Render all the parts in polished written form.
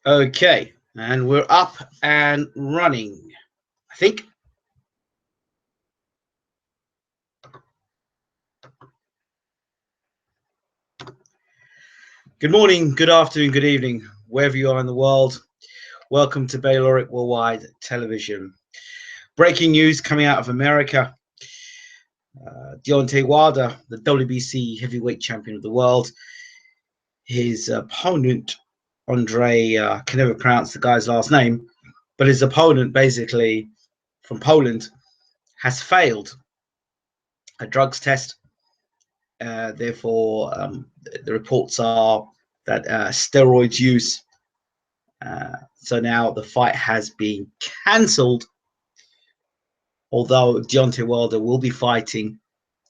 Okay, and we're up and running, I think. Good morning, good afternoon, good evening, wherever you are in the world. Welcome to Bayloric Worldwide Television. Breaking news coming out of America. Deontay Wilder, the WBC heavyweight champion of the world. His opponent, Andrzej, I can never pronounce the guy's last name, but his opponent, basically from Poland, has failed a drugs test. Therefore, the reports are that steroids use. So now the fight has been cancelled. Although Deontay Wilder will be fighting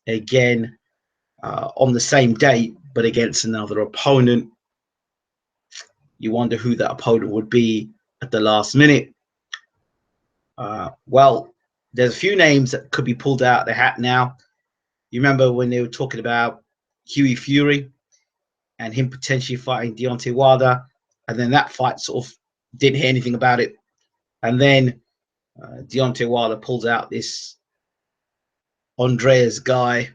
again on the same date, but against another opponent. You wonder who that opponent would be at the last minute. Well, there's a few names that could be pulled out of the hat now. You remember when they were talking about Hughie Fury and him potentially fighting Deontay Wilder, and then that fight sort of didn't hear anything about it. And then Deontay Wilder pulls out this Andreas guy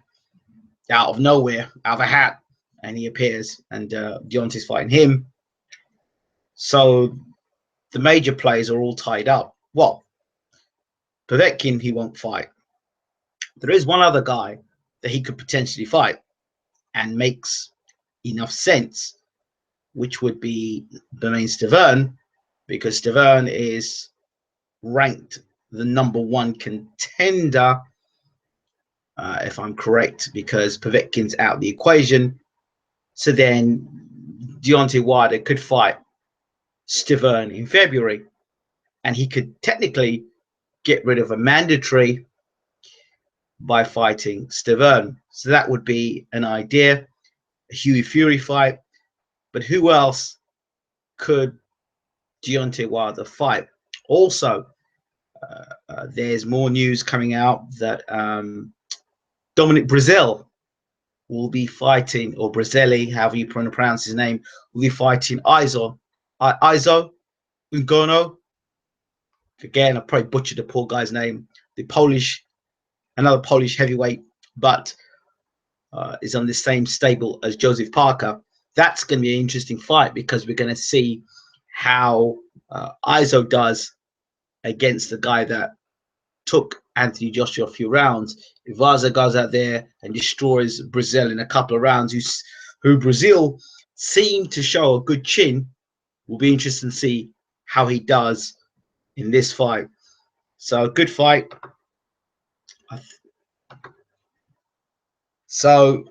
out of nowhere, out of a hat, and he appears, and Deontay's fighting him. So the major players are all tied up. Well, Povetkin, he won't fight. There is one other guy that he could potentially fight and makes enough sense, which would be Bermane Stiverne, because Stiverne is ranked the #1 contender, if I'm correct, because Povetkin's out of the equation. So then Deontay Wilder could fight Stiverne in February, and he could technically get rid of a mandatory by fighting Stiverne. So that would be an idea, a Hughie Fury fight. But who else could Deontay Wilder fight? Also, there's more news coming out that Dominic Breazeale will be fighting, or Brazili, however you pronounce his name, will be fighting Izo Ungono. Again, I probably butchered the poor guy's name. Another Polish heavyweight, but is on the same stable as Joseph Parker. That's going to be an interesting fight because we're going to see how Izo does against the guy that took Anthony Joshua a few rounds. If Izo goes out there and destroys Breazeale in a couple of rounds, who Breazeale seemed to show a good chin, will be interesting to see how he does in this fight. So a good fight. So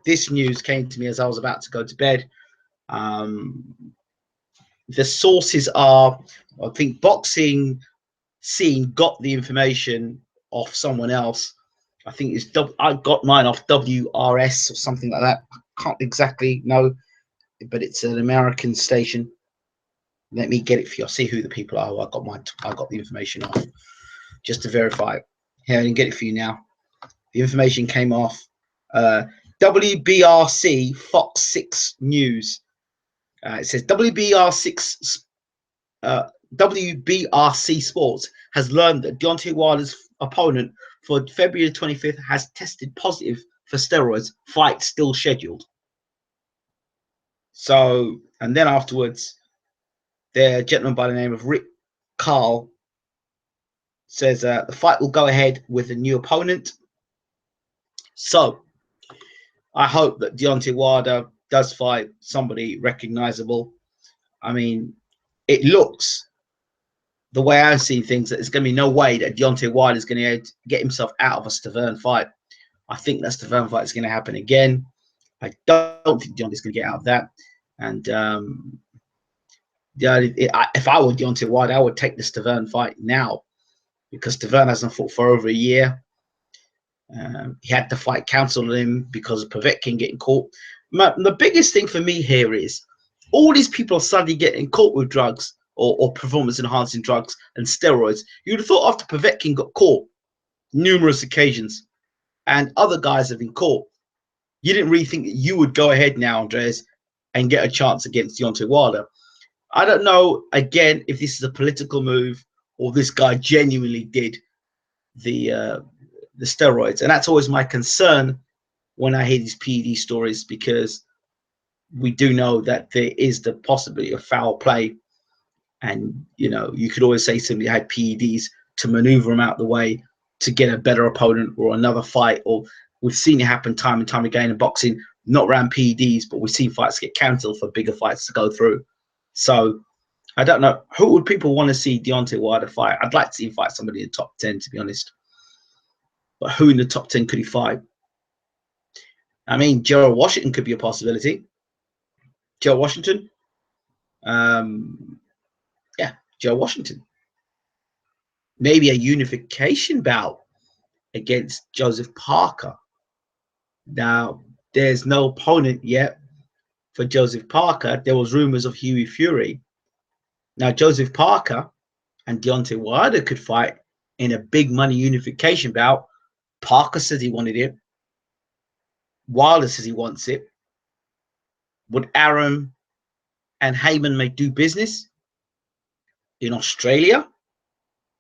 this news came to me as I was about to go to bed. The sources are, I think, Boxing Scene got the information off someone else. I think I got mine off WRS or something like that. I can't exactly know, but it's an American station. Let me get it for you. I'll see who the people are. I got the information off just to verify it. Here, I can get it for you now. The information came off WBRC Fox 6 News. It says WBRC Sports has learned that Deontay Wilder's opponent for February 25th has tested positive for steroids. Fight still scheduled. So, and then afterwards, the gentleman by the name of Rick Carl says the fight will go ahead with a new opponent. So, I hope that Deontay Wilder does fight somebody recognizable. I mean, it looks, the way I see things, that there's going to be no way that Deontay Wilder is going to get himself out of a Stiverne fight. I think that Stiverne fight is going to happen again. I don't think Deontay's going to get out of that. And if I were Deontay Wilder, I would take the Stiverne fight now, because Stiverne hasn't fought for over a year. He had the fight cancelled on him because of Povetkin getting caught. The biggest thing for me here is all these people are suddenly getting caught with drugs or performance-enhancing drugs and steroids. You'd have thought after Povetkin got caught numerous occasions and other guys have been caught, you didn't really think that you would go ahead now, Andreas, and get a chance against Deontay Wilder. I don't know, again, if this is a political move or this guy genuinely did the steroids. And that's always my concern when I hear these PED stories, because we do know that there is the possibility of foul play. And, you know, you could always say somebody had PEDs to maneuver them out the way to get a better opponent or another fight. Or we've seen it happen time and time again in boxing, not around PEDs, but we've seen fights get cancelled for bigger fights to go through. So I don't know. Who would people want to see Deontay Wilder fight? I'd like to see him fight somebody in the top 10, to be honest. But who in the top 10 could he fight? I mean, Gerald Washington could be a possibility. Joe Washington. Yeah, Joe Washington. Maybe a unification bout against Joseph Parker. Now, there's no opponent yet for Joseph Parker. There was rumors of Hughie Fury. Now, Joseph Parker and Deontay Wilder could fight in a big money unification bout. Parker says he wanted it. Wilder says he wants it. Would Aaron and Heyman may do business in Australia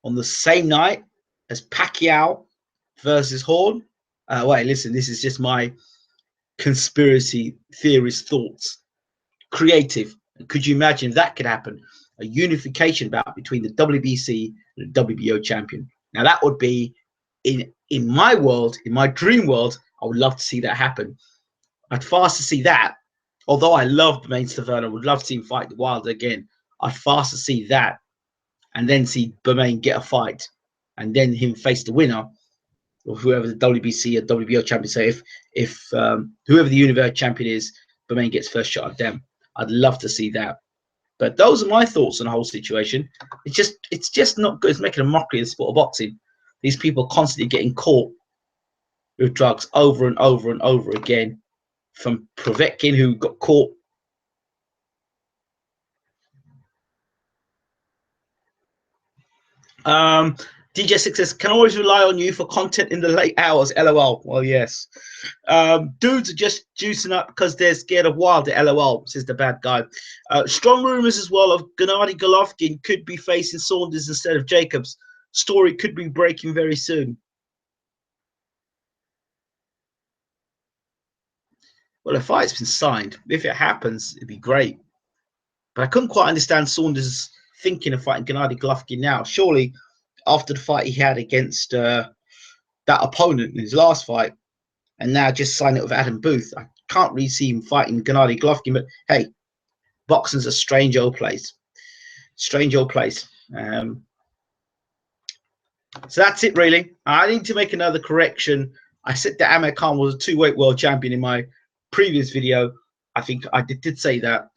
on the same night as Pacquiao versus Horn? Wait, listen, this is just my conspiracy theorist thoughts. Creative. Could you imagine if that could happen? A unification bout between the WBC and the WBO champion. Now that would be, in my world, in my dream world, I would love to see that happen. I'd fast to see that. Although I love Bermane Stiverne, I would love to see him fight Wilder again. I'd fast to see that, and then see Bermane get a fight, and then him face the winner, or whoever the WBC or WBO champion. So if whoever the Universal champion is, Bermane gets first shot at them. I'd love to see that. But those are my thoughts on the whole situation. It's just not good. It's making a mockery of the sport of boxing. These people constantly getting caught with drugs over and over and over again. From Povetkin, who got caught. DJ6 says, can always rely on you for content in the late hours. LOL. Well, yes. Dudes are just juicing up because they're scared of Wilder. LOL, says the bad guy. Strong rumors as well of Gennady Golovkin could be facing Saunders instead of Jacobs. Story could be breaking very soon. Well, the fight's been signed. If it happens, it'd be great. But I couldn't quite understand Saunders' thinking of fighting Gennady Golovkin now. Surely, after the fight he had against that opponent in his last fight, and now just sign it with Adam Booth, I can't really see him fighting Gennady Golovkin. But hey, boxing's a strange old place. Strange old place. So that's it, really. I need to make another correction. I said that Amir Khan was a 2-weight world champion in my previous video. I think I did say that.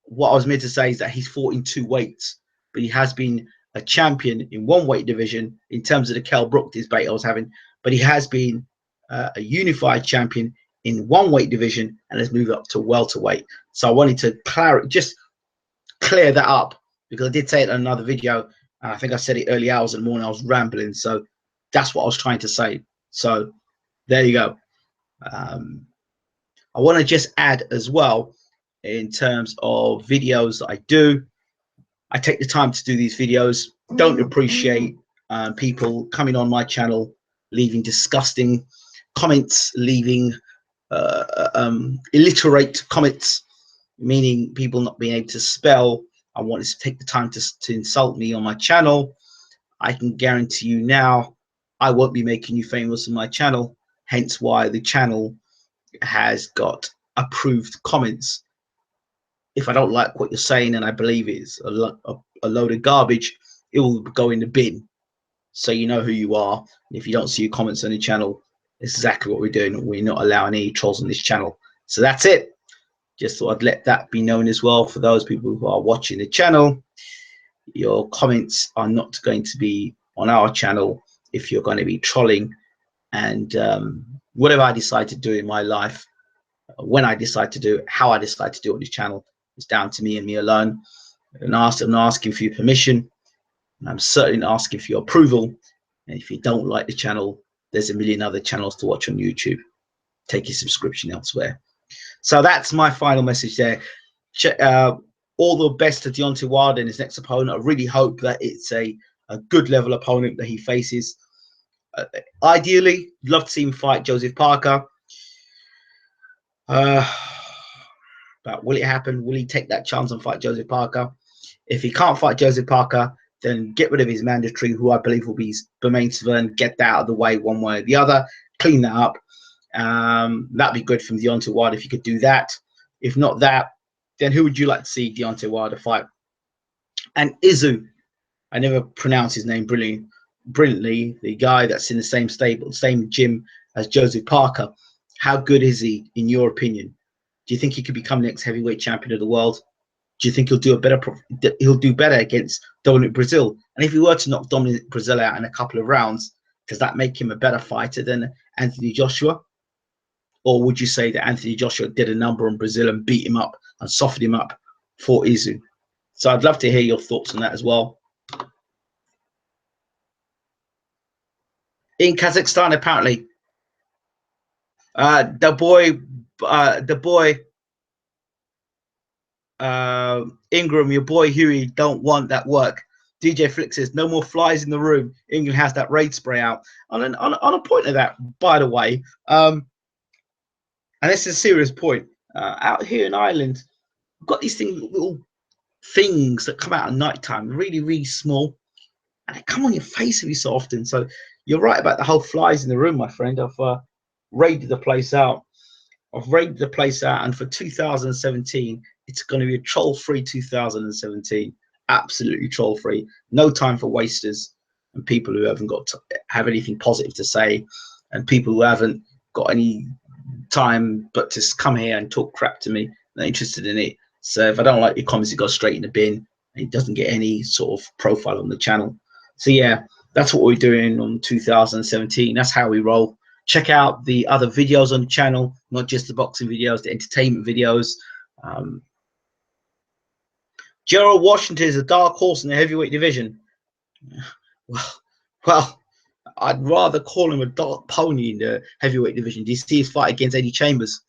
What I was meant to say is that he's fought in 2 weights, but he has been a champion in 1 weight division in terms of the Kell Brook debate I was having. But he has been a unified champion in 1 weight division and has moved up to welterweight. So I wanted to just clear that up, because I did say it in another video. I think I said it early hours in the morning. I was rambling, so that's what I was trying to say. So there you go. I want to just add as well, in terms of videos that I do, I take the time to do these videos. Don't appreciate people coming on my channel, leaving disgusting comments, leaving illiterate comments, meaning people not being able to spell. I wanted to take the time to insult me on my channel. I can guarantee you now, I won't be making you famous on my channel, hence why the channel has got approved comments. If I don't like what you're saying and I believe it's a load of garbage, it will go in the bin. So you know who you are. If you don't see your comments on the channel, it's exactly what we're doing. We're not allowing any trolls on this channel. So that's it. Just thought I'd let that be known as well for those people who are watching the channel. Your comments are not going to be on our channel if you're going to be trolling. And whatever I decide to do in my life, when I decide to do it, how I decide to do it on this channel, it's down to me and me alone. And I'm not asking for your permission, and I'm certainly not asking for your approval. And if you don't like the channel, there's a million other channels to watch on YouTube. Take your subscription elsewhere. So that's my final message there. all the best to Deontay Wilder and his next opponent. I really hope that it's a good level opponent that he faces. Ideally, love to see him fight Joseph Parker. But will it happen? Will he take that chance and fight Joseph Parker? If he can't fight Joseph Parker, then get rid of his mandatory, who I believe will be Bermane, get that out of the way one way or the other, clean that up. That'd be good from Deontay Wilder if you could do that. If not that, then who would you like to see Deontay Wilder fight? And Izu, I never pronounce his name brilliantly, the guy that's in the same stable, same gym as Joseph Parker. How good is he, in your opinion? Do you think he could become the next heavyweight champion of the world? Do you think he'll do better against Dominic Brazil? And if he were to knock Dominic Brazil out in a couple of rounds, does that make him a better fighter than Anthony Joshua? Or would you say that Anthony Joshua did a number on Brazil and beat him up and softened him up for Izu? So I'd love to hear your thoughts on that as well. In Kazakhstan, apparently, the boy Ingram, your boy Huey, don't want that work. DJ Flick says no more flies in the room. England has that raid spray out. On a point of that, by the way, and this is a serious point. Out here in Ireland, we've got these little things that come out at night time, really, really small, and they come on your face every so often. So you're right about the whole flies in the room, my friend. I've raided the place out. And for 2017, it's going to be a troll-free 2017. Absolutely troll-free. No time for wasters and people who haven't got to have anything positive to say, and people who haven't got any time but to come here and talk crap to me. Not interested in it. So if I don't like your comments, it goes straight in the bin. And it doesn't get any sort of profile on the channel. So yeah, that's what we're doing on 2017. That's how we roll. Check out the other videos on the channel, not just the boxing videos, the entertainment videos. Gerald Washington is a dark horse in the heavyweight division. Well, I'd rather call him a dark pony in the heavyweight division. Do you see his fight against Eddie Chambers?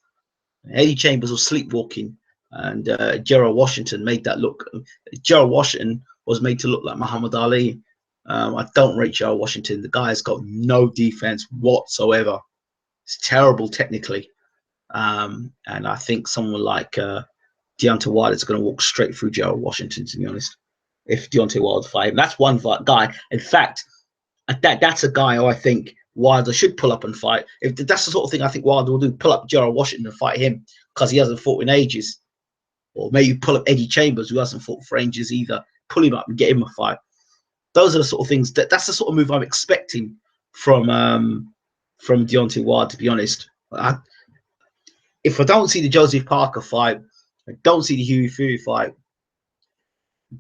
Eddie Chambers was sleepwalking, and Gerald Washington made that look. Gerald Washington was made to look like Muhammad Ali. I don't rate Gerald Washington. The guy's got no defense whatsoever. It's terrible technically. And I think someone like Deontay Wilder is going to walk straight through Gerald Washington, to be honest. If Deontay Wilder fight him, that's one guy. In fact, that's a guy who I think Wilder should pull up and fight. If that's the sort of thing I think Wilder will do, pull up Gerald Washington and fight him because he hasn't fought in ages. Or maybe pull up Eddie Chambers, who hasn't fought for ages either. Pull him up and get him a fight. Those are the sort of things that's the sort of move I'm expecting from Deontay Wilder, to be honest. If I don't see the Joseph Parker fight, I don't see the Hughie Fury fight,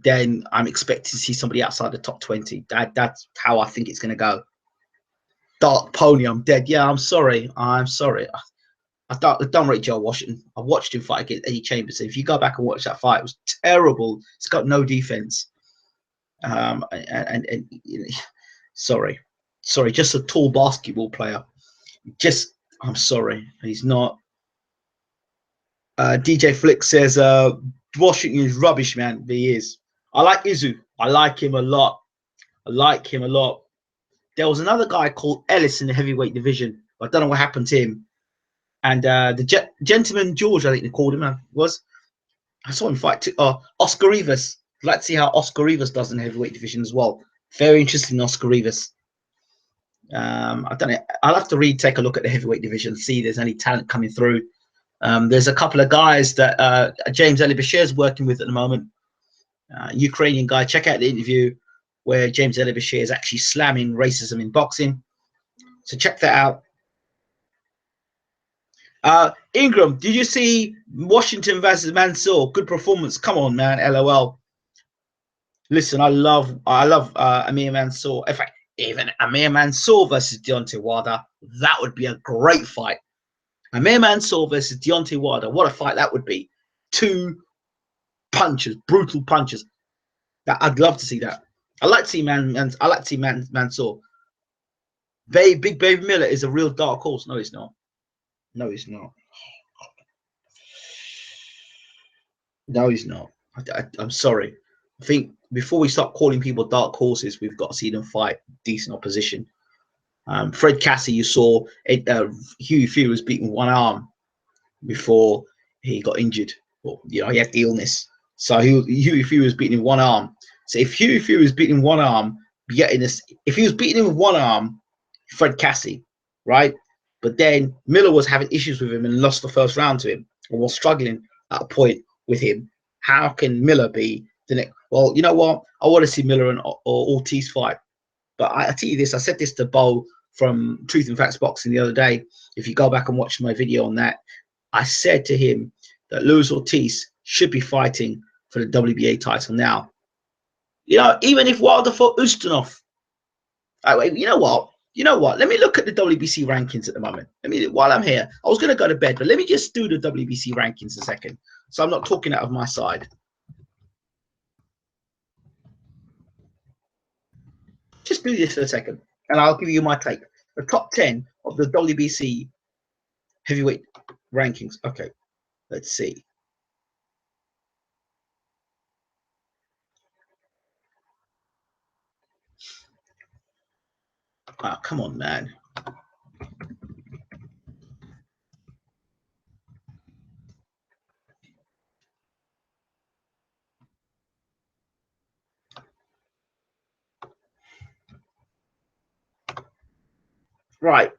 then I'm expecting to see somebody outside the top 20. That's how I think it's going to go. Dark pony, I'm dead. Yeah, I'm sorry. I don't rate Joe Washington. I watched him fight against Eddie Chambers. If you go back and watch that fight, it was terrible. It's got no defense. Sorry, just a tall basketball player. I'm sorry, he's not. DJ Flick says Washington is rubbish, man. He is. I like Izu. I like him a lot. There was another guy called Ellis in the heavyweight division. I don't know what happened to him. And the gentleman George, I think they called him, I saw him fight Oscar Rivas. I'd like to see how Oscar Rivas does in the heavyweight division as well. Very interesting, Oscar Rivas. I don't know. I'll have to take a look at the heavyweight division, see if there's any talent coming through. There's a couple of guys that James Ellie Bashir is working with at the moment. Ukrainian guy. Check out the interview where James Ellie Bashir is actually slamming racism in boxing. So check that out. Ingram, did you see Washington versus Mansour? Good performance. Come on, man. LOL. Listen, I love Amir Mansour. In fact, even Amir Mansour versus Deontay Wilder, that would be a great fight. Amir Mansour versus Deontay Wilder, what a fight that would be. Two punches, brutal punches. I'd love to see that. I like to see Mansour. Big Baby Miller is a real dark horse. No, he's not. No, he's not. No, he's not. I'm sorry. I think before we start calling people dark horses, we've got to see them fight decent opposition. Fred Cassie, you saw it, Hughie Fury was beaten one arm before he got injured. Well, you know, he had the illness. So Hughie Fury was beaten in one arm. So if Hughie Fury was beaten in one arm, getting this, if he was beaten in one arm, Fred Cassie, right? But then Miller was having issues with him and lost the first round to him, or was struggling at a point with him. How can Miller be the next? Well, you know what? I want to see Miller and or Ortiz fight. But I tell you this, I said this to Bo from Truth and Facts Boxing the other day. If you go back and watch my video on that, I said to him that Luis Ortiz should be fighting for the WBA title now. You know, even if Wilder fought Ustinov. You know what? You know what? Let me look at the WBC rankings at the moment. While I'm here, I was going to go to bed, but let me just do the WBC rankings a second. So I'm not talking out of my side. Just do this for a second, and I'll give you my take. The top 10 of the WBC heavyweight rankings. Okay, let's see. Oh, come on, man. Right.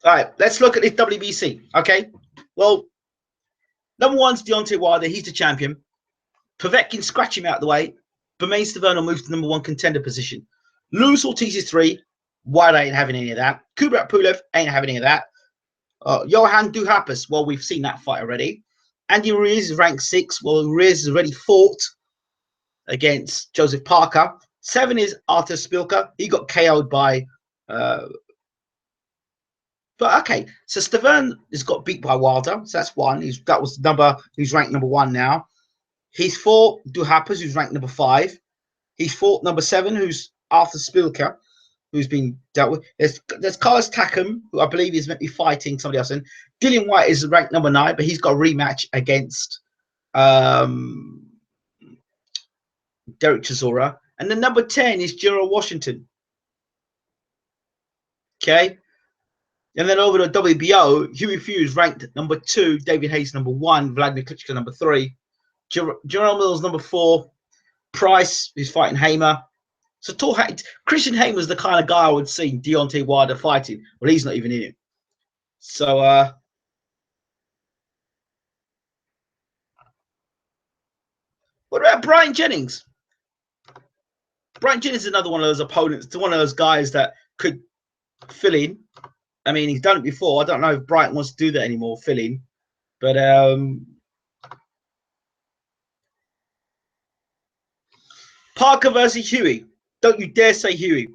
All right, let's look at this WBC. Okay. Well, number one's Deontay Wilder. He's the champion. Povetkin scratch him out of the way. Bermane Stiverne moves to number one contender position. Luis Ortiz is 3. Wilder ain't having any of that. Kubrat Pulev ain't having any of that. Johan Duhaupas, well, we've seen that fight already. Andy Ruiz is ranked 6. Well, Ruiz has already fought against Joseph Parker. 7 is Artur Spilka. He got KO'd by... but okay, so Stiverne has got beat by Wilder. So that's 1. He's ranked number 1 now. He's fought Duhaupas, who's ranked number 5. He's fought number 7, who's Artur Spilka, who's been dealt with. There's Carlos Takam, who I believe is meant to be fighting somebody else. And Dillian White is ranked number 9, but he's got a rematch against Derek Chisora. And then number 10 is Gerald Washington. Okay. And then over to WBO, Hughie Fury is ranked number 2, David Hayes number 1, Vladimir Klitschko number 3, Jerome Mills number 4, Price is fighting Hamer. So Christian Hamer's the kind of guy I would see Deontay Wilder fighting. Well, he's not even in it. So what about Brian Jennings? Brian Jennings is another one of those opponents, one of those guys that could fill in. I mean, he's done it before. I don't know if Brian wants to do that anymore, fill in. But Parker versus Hughie. Don't you dare say Hughie.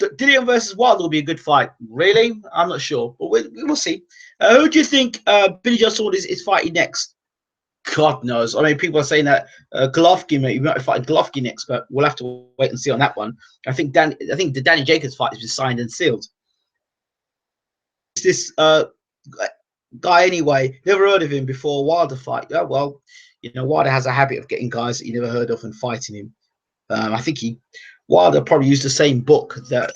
Dillian versus Wilder will be a good fight. Really? I'm not sure. But we'll see. Who do you think Billy Joe Saunders is fighting next? God knows. I mean, people are saying that Golovkin might be fighting Golovkin next, but we'll have to wait and see on that one. I think the Danny Jacobs fight has been signed and sealed. This guy anyway, never heard of him before. Wilder fight. Oh, well, you know, Wilder has a habit of getting guys that you never heard of and fighting him. I think Wilder probably used the same book that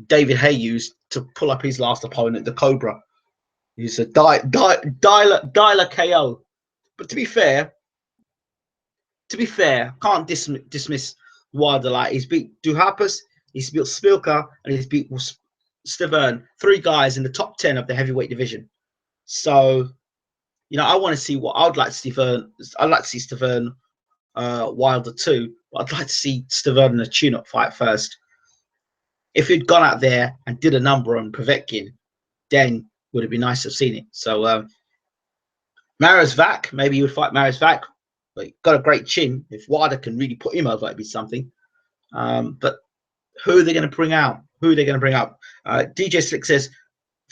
David Hay used to pull up his last opponent, the Cobra. He's a dialer KO. But to be fair, can't dismiss Wilder. Like, he's beat Duhaupas, he's beat Spilka, and he's beat Stiverne. 3 guys in the top 10 of the heavyweight division. So, you know, I want to see what I'd like to see. I'd like to see Stiverne Wilder too, but I'd like to see Stiverne in a tune-up fight first. If he'd gone out there and did a number on Povetkin, then would have been nice to have seen it. So Maris Vac, maybe he would fight Maris Vac, but he got a great chin. If Wilder can really put him over, it'd be something. But who are they going to bring out? Who are they going to bring up? DJ Slick says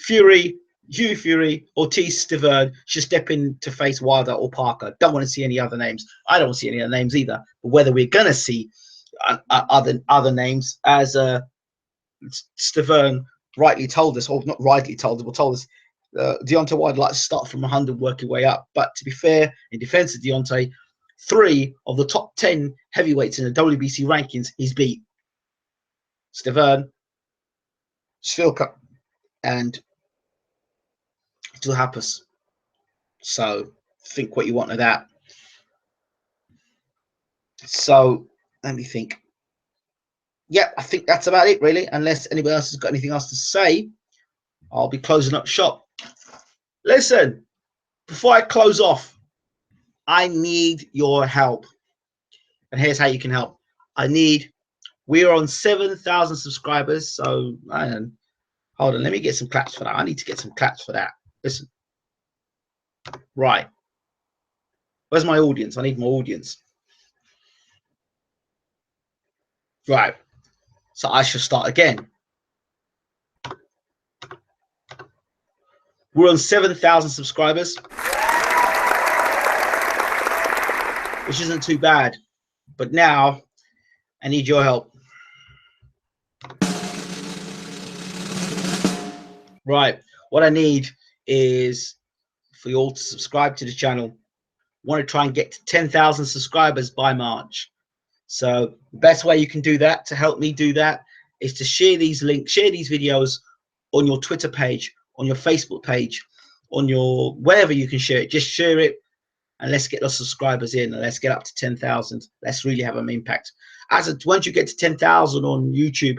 Hughie Fury, Ortiz, Stiverne should step in to face Wilder or Parker. Don't want to see any other names. I don't see any other names either. But whether we're going to see other names as Stiverne rightly told us, or not rightly told us, but told us Deontay Wilder likes to start from 100, work your way up. But to be fair, in defense of Deontay, 3 of the top 10 heavyweights in the WBC rankings he's beat: Stavern, Svilka, and Duhaupas. So think what you want of that. So let me think. Yeah, I think that's about it, really. Unless anybody else has got anything else to say, I'll be closing up shop. Listen, before I close off, I need your help. And here's how you can help. We're on 7,000 subscribers. So, hold on, let me get some claps for that. I need to get some claps for that. Listen. Right. Where's my audience? I need my audience. Right. So I should start again. We're on 7,000 subscribers, which isn't too bad. But now I need your help. Right. What I need is for you all to subscribe to the channel. I want to try and get to 10,000 subscribers by March. So the best way you can do that, to help me do that, is to share these links, share these videos on your Twitter page, on your Facebook page, on your wherever you can share it. Just share it, and let's get those subscribers in, and let's get up to 10,000. Let's really have an impact. Once you get to 10,000 on YouTube,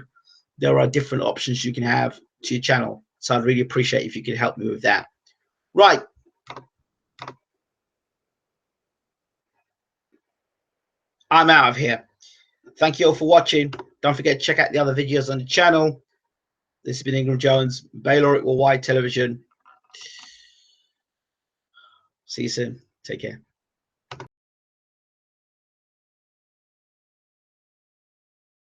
there are different options you can have to your channel. So I'd really appreciate if you could help me with that. Right. I'm out of here. Thank you all for watching. Don't forget to check out the other videos on the channel. This has been Ingram Jones, Baylor at Worldwide Television. See you soon. Take care.